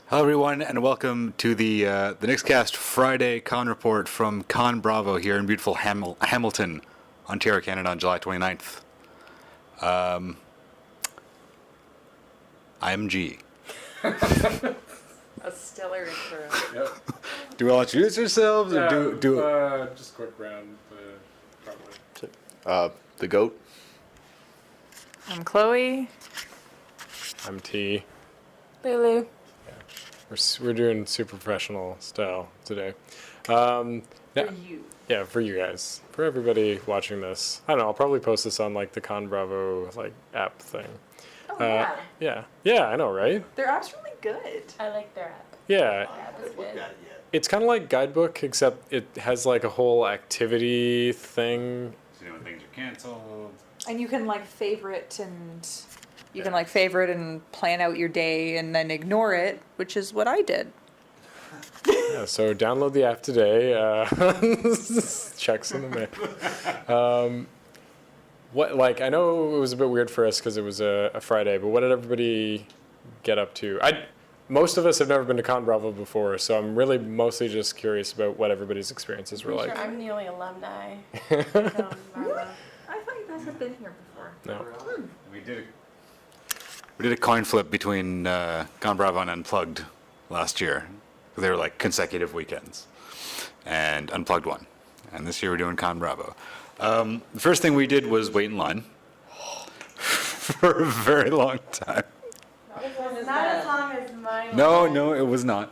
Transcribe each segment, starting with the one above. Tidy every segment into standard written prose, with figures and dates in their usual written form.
Hello, everyone, and welcome to the Nickscast Friday Con Report from Con Bravo here in beautiful Hamilton, Ontario, Canada, on July 29th. I'm G. A stellar intro. Yep. Do we all introduce yourselves, or do just quick round, probably. The goat. I'm Chloe. I'm T. Lulu. We're doing super professional style today. For Yeah, you. yeah, for you guys, for everybody watching this. I don't know. I'll probably post this on like the Con Bravo app thing. Oh, Yeah. I know, right? Their app's really good. I like their app. Yeah, Their app is good. it's kind of like Guidebook, except it has like a whole activity thing. when things are canceled? And you can favorite and plan out your day and then ignore it, which is what I did. Yeah, so download the app today. Checks in the mail. I know it was a bit weird for us because it was a Friday, but what did everybody get up to? Most of us have never been to Con Bravo before, so I'm really mostly just curious about what everybody's experiences were like. Sure, I'm the only alumni. I thought you guys had been here before. No. We did a coin flip between Con Bravo and Unplugged last year. They were like consecutive weekends, and Unplugged won. And this year we're doing Con Bravo. The first thing we did was wait in line for a very long time. Not as long as mine. No, it was not.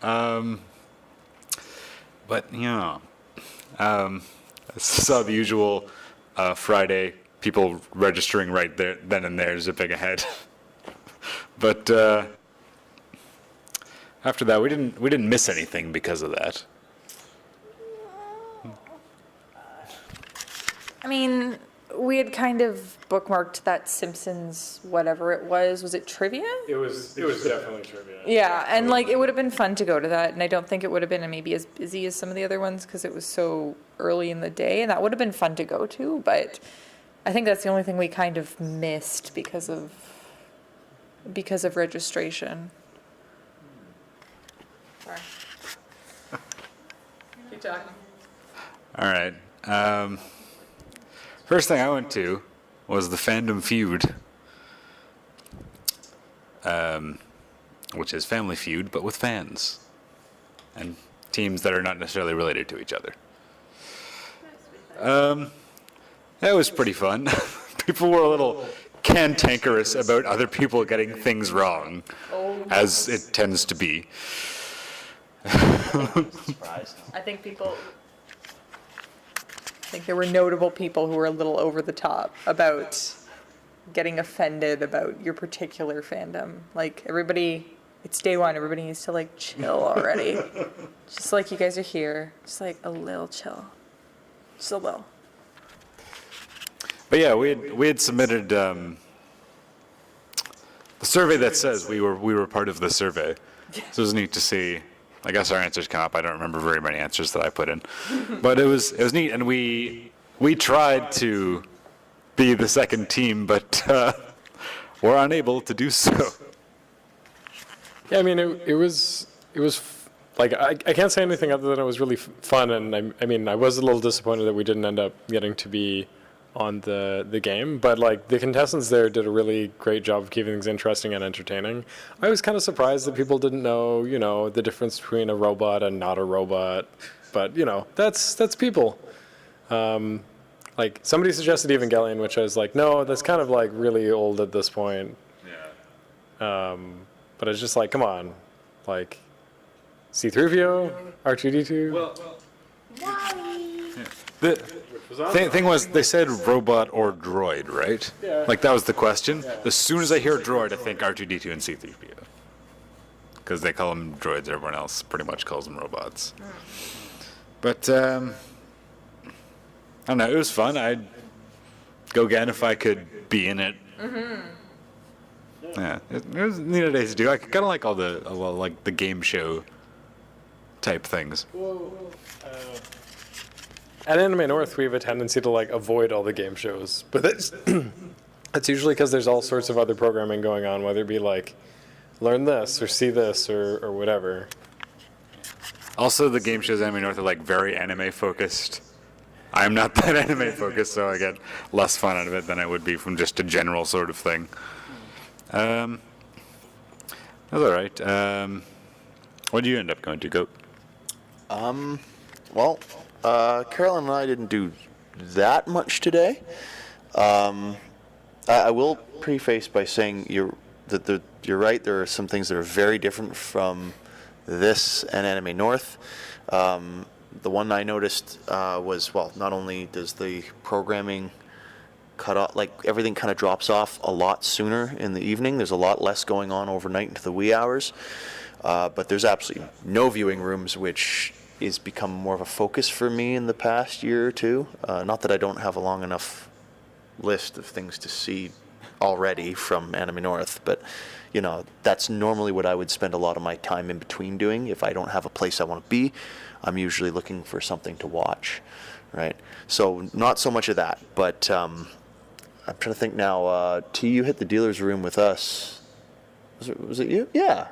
But I saw the usual Friday people registering right there, then and there, zipping ahead. But after that, we didn't miss anything because of that. I mean, we had kind of bookmarked that Simpsons whatever it was. Was it trivia? It was definitely trivia. Yeah, and it would have been fun to go to that, and I don't think it would have been maybe as busy as some of the other ones because it was so early in the day, and that would have been fun to go to, but I think that's the only thing we kind of missed because of registration. Sorry. Keep talking. All right. First thing I went to was the Fandom Feud, which is Family Feud, but with fans and teams that are not necessarily related to each other. That was pretty fun. People were a little cantankerous about other people getting things wrong, as it tends to be. I think there were notable people who were a little over the top about getting offended about your particular fandom. Everybody, it's day one, everybody needs to chill already. Just you guys are here, just a little chill. Just a little. But yeah, we had submitted the survey that says we were part of the survey. So it was neat to see. I guess our answers come up. I don't remember very many answers that I put in, but it was neat, and we tried to be the second team, but were unable to do so. Yeah, I mean, it was I can't say anything other than it was really fun, and I was a little disappointed that we didn't end up getting to be on the game, but the contestants there did a really great job of keeping things interesting and entertaining. I was kind of surprised that people didn't know, the difference between a robot and not a robot, but that's people. Somebody suggested Evangelion, which I was like, no, that's kind of really old at this point. Yeah. But it's just come on, C-3PO, R2-D2. Well, Wally. the thing was, they said robot or droid, right? Yeah. That was the question. Yeah. As soon as I hear droid, I think R2-D2 and C-3PO. Because they call them droids, everyone else pretty much calls them robots. But, I don't know, it was fun. I'd go again if I could be in it. Mm-hmm. Yeah, it was a neat day to do. I kind of like all the game show type things. At Anime North, we have a tendency to avoid all the game shows, but that's usually because there's all sorts of other programming going on, whether it be learn this or see this or whatever. Also, the game shows Anime North are like very anime focused. I'm not that anime focused, so I get less fun out of it than I would be from just a general sort of thing. That's all right. What do you end up going to, Goat? Well, Carolyn and I didn't do that much today. I will preface by saying you're right. There are some things that are very different from this and Anime North. The one I noticed was, well, not only does the programming cut off, like everything kind of drops off a lot sooner in the evening. There's a lot less going on overnight into the wee hours. But there's absolutely no viewing rooms, which is become more of a focus for me in the past year or two. Not that I don't have a long enough list of things to see already from Anime North, but you know, that's normally what I would spend a lot of my time in between doing. If I don't have a place I want to be, I'm usually looking for something to watch, right? So not so much of that, but I'm trying to think now. T, you hit the dealer's room with us. Was it you? Yeah.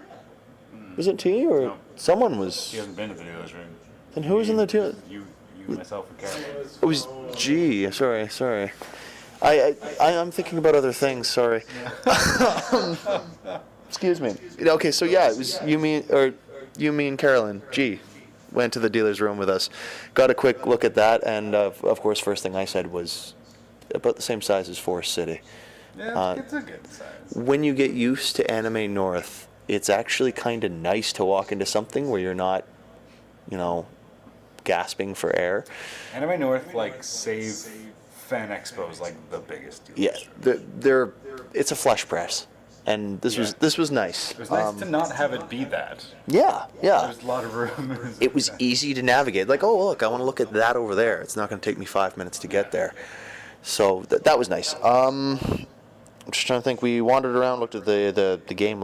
Was it T or No. someone was? He hasn't been to the dealer's room. Then who was in the dealer? You, myself, and Carol. It was G. Sorry. I'm thinking about other things. Sorry. Excuse me. Okay, so yeah, it was you, me, and Carolyn. G went to the dealer's room with us. Got a quick look at that, and of course, first thing I said was about the same size as Forest City. Yeah, it's a good size. When you get used to Anime North, it's actually kind of nice to walk into something where you're not, gasping for air. Anime North, like, save Fan Expo is like the biggest deal. Yeah, it's a flesh press, and this was nice. It was nice to not have it be that. Yeah. There's a lot of room. It was easy to navigate. Like, oh look, I want to look at that over there. It's not going to take me 5 minutes to get there. So that was nice. I'm just trying to think. We wandered around, looked at the game.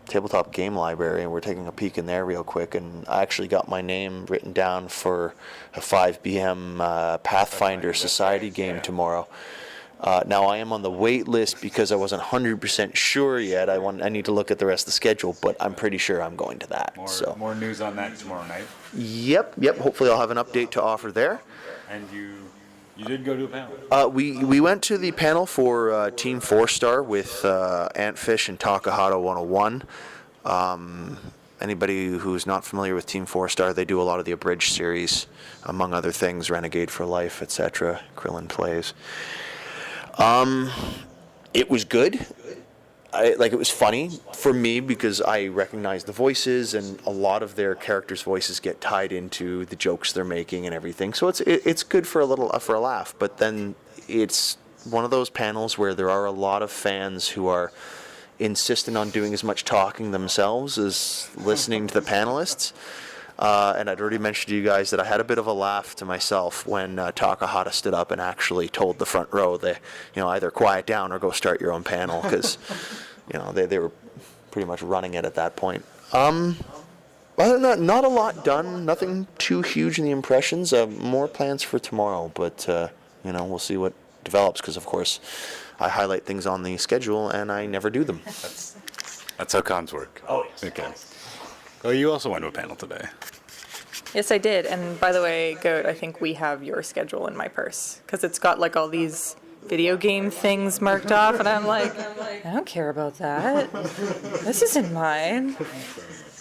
Tabletop game library, and we're taking a peek in there real quick, and I actually got my name written down for a 5 p.m. Pathfinder Society game tomorrow. Now I am on the wait list because I wasn't 100% sure yet. I need to look at the rest of the schedule, but I'm pretty sure I'm going to that. More news on that tomorrow night. Yep. Hopefully I'll have an update to offer there. And you did go to a panel. We went to the panel for Team 4-Star with Antfish and Takahata 101. Anybody who's not familiar with Team 4-Star, they do a lot of the Abridged series, among other things, Renegade for Life, etc. Krillin plays. It was good. It was funny for me because I recognize the voices, and a lot of their characters' voices get tied into the jokes they're making and everything. So it's good for a laugh. But then it's one of those panels where there are a lot of fans who are insistent on doing as much talking themselves as listening to the panelists. And I'd already mentioned to you guys that I had a bit of a laugh to myself when Takahata stood up and actually told the front row that, either quiet down or go start your own panel, because, they were pretty much running it at that point. Other than that, not a lot done. Nothing too huge in the impressions. More plans for tomorrow, but, we'll see what develops, because, of course, I highlight things on the schedule and I never do them. That's how cons work. Oh, yes. Okay. Oh, you also went to a panel today. Yes, I did. And by the way, Goat, I think we have your schedule in my purse, because it's got like all these video game things marked off, and I'm like, I don't care about that. This isn't mine.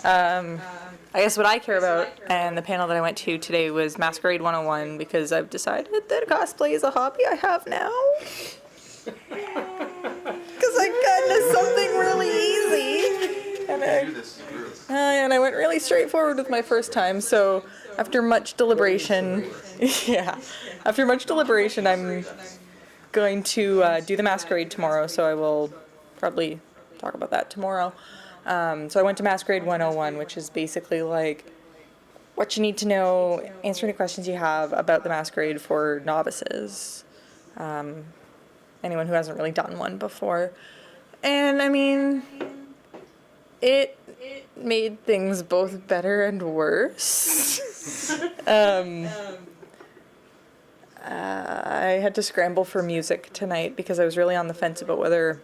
I guess what I care about, and the panel that I went to today was Masquerade 101, because I've decided that cosplay is a hobby I have now. Because I got into something really easy. And I went really straightforward with my first time, so after much deliberation, I'm going to do the Masquerade tomorrow, so I will probably talk about that tomorrow. So I went to Masquerade 101, which is basically like what you need to know, answer any questions you have about the Masquerade for novices. Anyone who hasn't really done one before. And I mean, it made things both better and worse. I had to scramble for music tonight because I was really on the fence about whether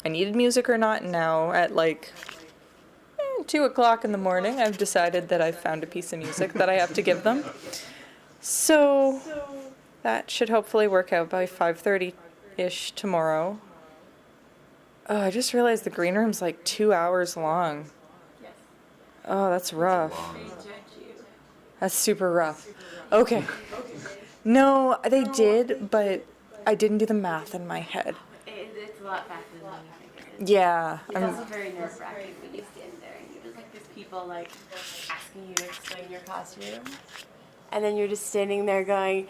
I needed music or not, and now at like 2 o'clock in the morning, I've decided that I've found a piece of music that I have to give them. So that should hopefully work out by 5:30-ish tomorrow. Oh, I just realized the green room's like 2 hours long. Yes. Oh, that's rough. They judge you. That's super rough. Okay. No, they did, but I didn't do the math in my head. It's a lot faster than you think it is. Yeah. It's also very nerve-wracking when you stand there and you're just like, there's people like asking you to explain your costume. And then you're just standing there going,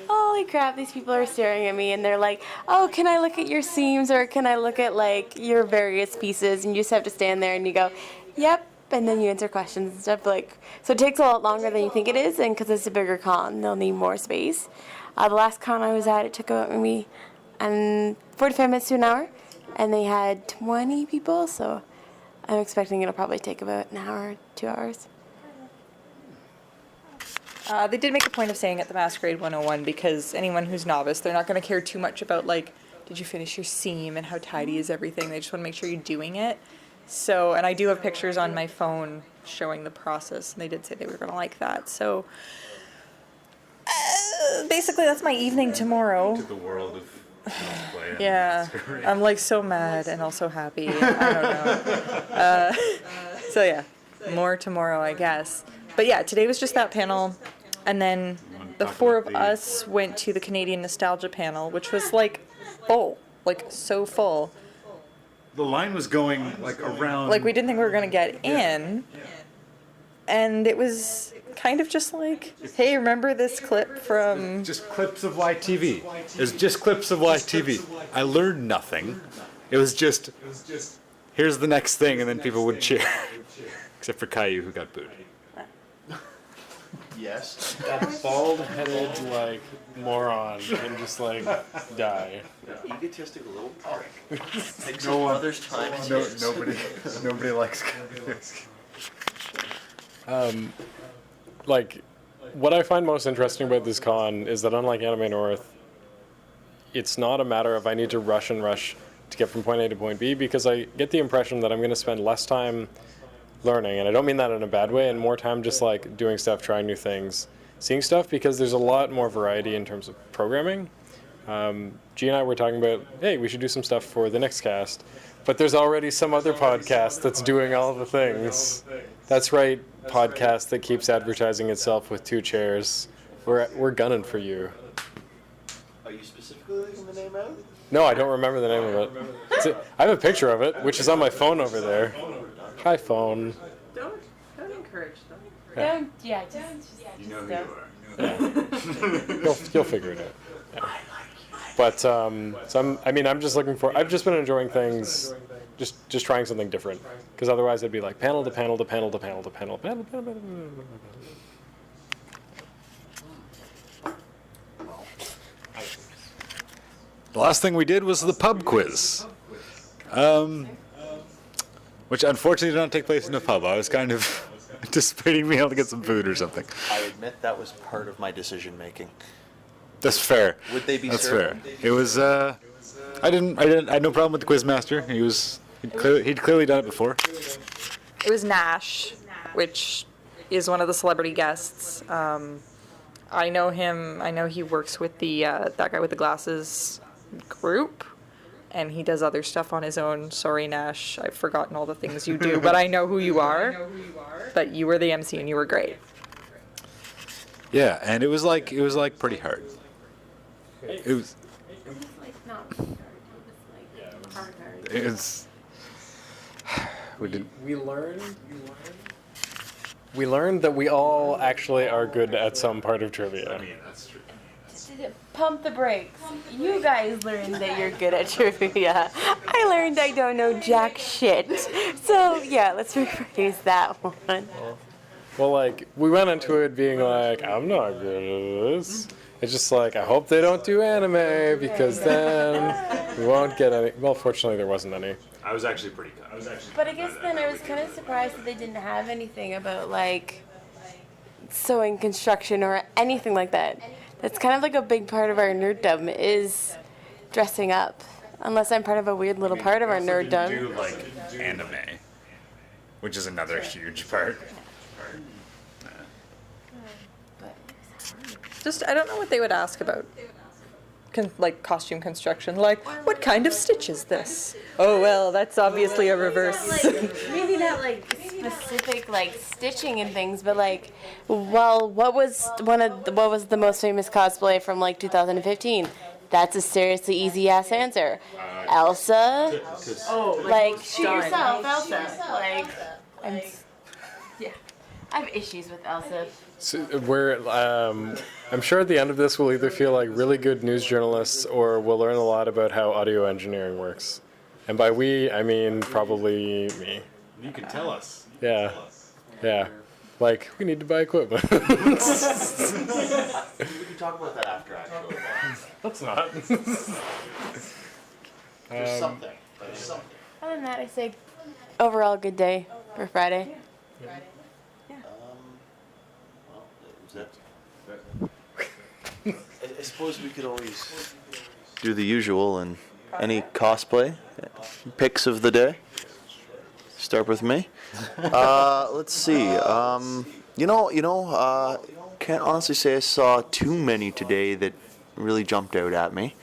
holy crap, these people are staring at me. And they're like, oh, can I look at your seams or can I look at like your various pieces? And you just have to stand there and you go, yep. And then you answer questions and stuff. Like, so it takes a lot longer than you think it is. And because it's a bigger con, they'll need more space. The last con I was at, it took about maybe 45 minutes to an hour. And they had 20 people. So I'm expecting it'll probably take about an hour, 2 hours. They did make a point of saying at the Masquerade 101, because anyone who's novice, they're not going to care too much about, like, did you finish your seam and how tidy is everything. They just want to make sure you're doing it. So, and I do have pictures on my phone showing the process, and they did say they were going to like that. So, basically, that's my evening tomorrow. To the world of cosplay. and Yeah, masquerade. I'm like so mad and also happy. I don't know. So yeah, more tomorrow, I guess. But yeah, today was just that panel, and then the four of us went to the Canadian Nostalgia panel, which was like full, like so full. The line was going like around. Like we didn't think we were gonna get in, and it was kind of just like, hey, remember this clip from? Just clips of YTV. It was just clips of YTV. I learned nothing. It was just, here's the next thing, and then people would cheer. Except for Caillou, who got booed. Yes. That bald-headed, like, moron can just, like, die. Egotistic little prick. Takes No one- others' time as No, his. nobody likes. Like, what I find most interesting about this con is that unlike Anime North, it's not a matter of I need to rush to get from point A to point B, because I get the impression that I'm going to spend less time learning, and I don't mean that in a bad way, and more time just like doing stuff, trying new things, seeing stuff, because there's a lot more variety in terms of programming. G and I were talking about, hey, we should do some stuff for the Nickscast, but there's already some other podcast that's doing all the things. That's right, podcast that keeps advertising itself with 2 chairs. We're gunning for you. Are you specifically leaving the name out? No, I don't remember the name of it. I have a picture of it, which is on my phone over there. Hi, phone. Don't encourage them. Don't, yeah, just You know who don't. you are. You'll figure it out. Yeah. But so I'm just looking for. I've just been enjoying things, just trying something different. Because otherwise, it'd be like panel to panel to panel to panel to panel. The last thing we did was the pub quiz. Which unfortunately did not take place in a pub. I was kind of anticipating being able to get some food or something. I admit that was part of my decision making. That's fair. Would they be That's serving? fair. It was. I had no problem with the quiz master. He'd clearly done it before. It was Nash, which is one of the celebrity guests. I know him. I know he works with the that guy with the glasses group, and he does other stuff on his own. Sorry, Nash, I've forgotten all the things you do, but I know who you are. But you were the MC, and you were great. Yeah, and it was like pretty hard. It was. It's like not hard, it's like hard. It's. We did. We learned that we all actually are good at some part of trivia. That's true. Pump the brakes. You guys learned that you're good at trivia. I learned I don't know jack shit. So yeah, let's rephrase that one. Well, like, we went into it being like, I'm not good at this. It's just like, I hope they don't do anime, because then we won't get any. Well, fortunately, there wasn't any. I was actually pretty. But I guess then I was kind of surprised that they didn't have anything about like sewing construction or anything like that. That's kind of like a big part of our nerddom is dressing up unless I'm part of a weird little part of our Do nerddom. like anime, which is another huge part. Just, I don't know what they would ask about. Like costume construction, like what kind of stitch is this? Oh well, that's obviously a reverse. Maybe not like specific like stitching and things, but like, well, what was the most famous cosplay from like 2015? That's a seriously easy ass answer. Elsa. Oh, Like shoot yourself, Elsa. Like, yeah, I have issues with Elsa. So I'm sure at the end of this we'll either feel like really good news journalists or we'll learn a lot about how audio engineering works. And by we, I mean probably me. You can tell us. Yeah. Yeah. Like, we need to buy equipment. We can talk about that after, actually. Let's not. There's something. Other than that, I say overall good day for Friday. I suppose we could always do the usual and any cosplay pics of the day. Start with me. Let's see. Can't honestly say I saw too many today that really jumped out at me.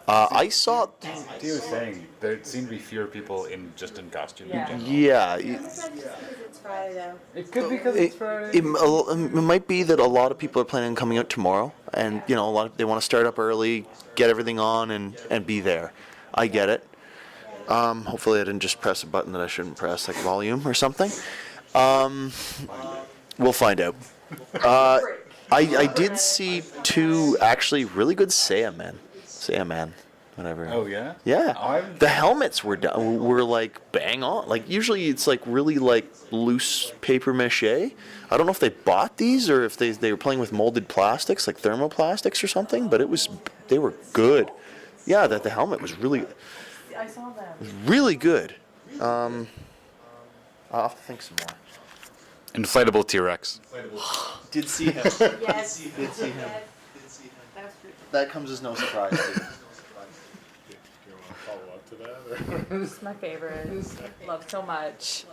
I saw. Do you saying there seem to be fewer people in costume? Yeah. In general. Yeah. It's Friday though. It could be because It, it might be that a lot of people are planning on coming out tomorrow, and they want to start up early, get everything on, and be there. I get it. Hopefully, I didn't just press a button that I shouldn't press, like volume or something. We'll find out. I did see two actually really good Saiyaman, whatever. Oh yeah. Yeah, I'm- the helmets were like bang on. Like usually it's like really like loose paper mache. I don't know if they bought these or if they were playing with molded plastics like thermoplastics or something. But they were good. Yeah, the helmet was really I saw that. really good. I'll have to think some more. Inflatable T-Rex. Did see him. Yes. Did see him. That was pretty That comes as no surprise. To you. Follow up to that? Or? It's my favorite. Love so much.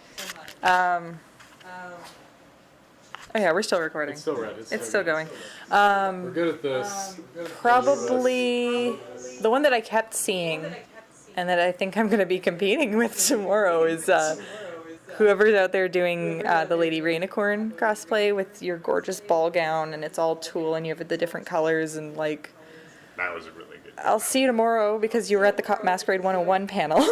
Oh yeah, we're still recording. It's still red. It's still going. We're good at this. Probably the one that I kept seeing and that I think I'm going to be competing with tomorrow is whoever's out there doing the Lady Rainicorn cosplay with your gorgeous ball gown and it's all tulle and you have the different colors and like. That was really good. I'll see you tomorrow because you were at the Masquerade 101 panel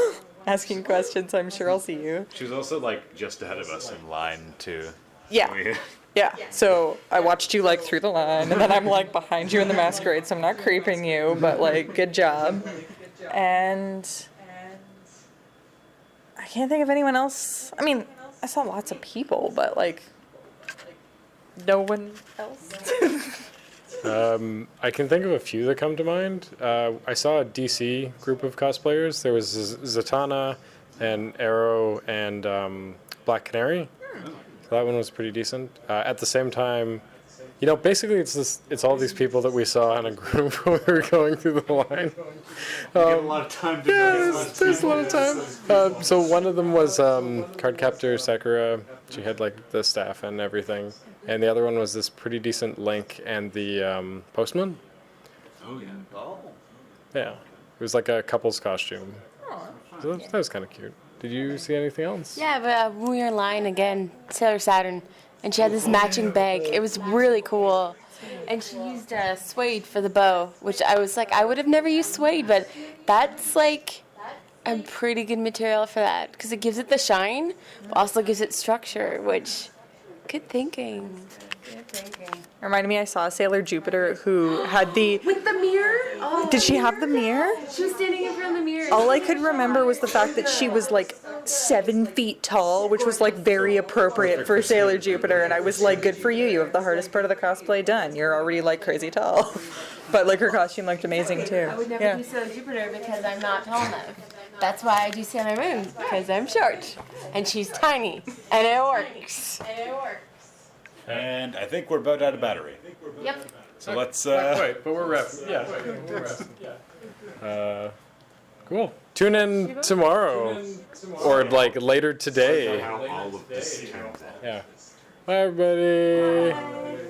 asking questions. I'm sure I'll see you. She was also like just ahead of us in line too. Yeah. Yeah, so I watched you like through the line, and then I'm like behind you in the masquerade, so I'm not creeping you, but like, good job. And I can't think of anyone else. I mean, I saw lots of people, but like, no one else. I can think of a few that come to mind. I saw a DC group of cosplayers. There was Zatanna and Arrow and Black Canary. So that one was pretty decent. At the same time, basically it's all these people that we saw in a group when we were going through the line. Get a lot of time to notice. There's a lot of time. So one of them was Cardcaptor Sakura. She had like the staff and everything. And the other one was this pretty decent Link and the Postman. Oh yeah. Yeah. It was like a couple's costume. So that was kind of cute. Did you see anything else? Yeah, but we were in line again, Sailor Saturn, and she had this matching bag. It was really cool. And she used suede for the bow, which I was like, I would have never used suede, but that's like a pretty good material for that because it gives it the shine, but also gives it structure, which, good thinking. Good thinking. Reminded me, I saw Sailor Jupiter who had the. With the mirror? Oh, Did she have the mirror? She was standing in front of the mirror. All I could remember was the fact that she was like 7 feet tall, which was like very appropriate for Sailor Jupiter. And I was like, good for you. You have the hardest part of the cosplay done. You're already like crazy tall. But like her costume looked amazing too. I would never do Sailor Jupiter because I'm not tall enough. That's why I do Sailor Moon, because I'm short. And she's tiny. And it works. And I think we're about out of battery. Yep. So let's. Wait, but we're wrapping. Yeah. We're wrapping. Cool. Tune in tomorrow or like later today. How all of this turns out. Yeah. Bye, everybody.